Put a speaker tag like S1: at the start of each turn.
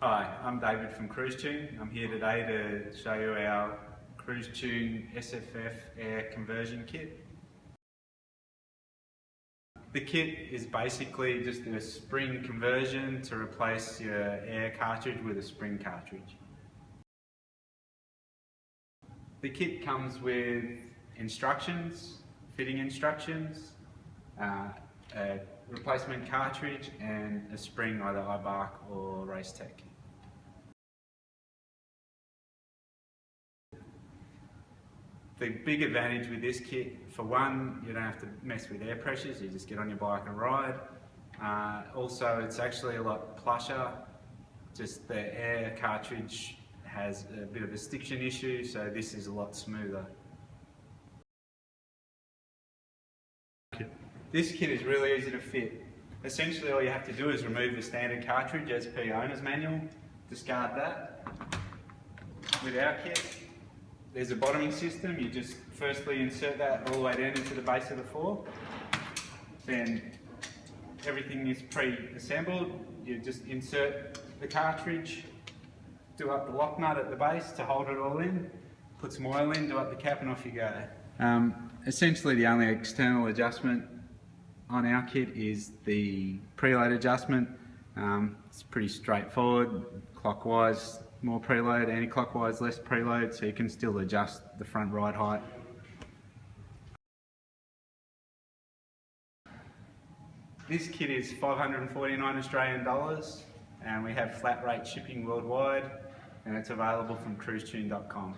S1: Hi, I'm David from Krooztune. I'm here today to show you our Krooztune SFF Air conversion kit. The kit is basically just a spring conversion to replace your air cartridge with a spring cartridge. The kit comes with instructions, fitting instructions, a replacement cartridge and a spring, either iBark or Race Tech. The big advantage with this kit, for one, you don't have to mess with air pressures, you just get on your bike and ride. Also, it's actually a lot plusher. Just the air cartridge has a bit of a stiction issue, so this is a lot smoother. This kit is really easy to fit. Essentially all you have to do is remove the standard cartridge as per your owner's manual, discard that. With our kit, there's a bottoming system. You just firstly insert that all the way down into the base of the fork. Then everything is pre-assembled. You just insert the cartridge, do up the lock nut at the base to hold it all in, put some oil in, do up the cap and off you go. Essentially the only external adjustment on our kit is the preload adjustment. It's pretty straightforward, clockwise more preload, anti-clockwise less preload, so you can still adjust the front ride height. This kit is $549 Australian dollars and we have flat rate shipping worldwide, and it's available from Krooztune.com.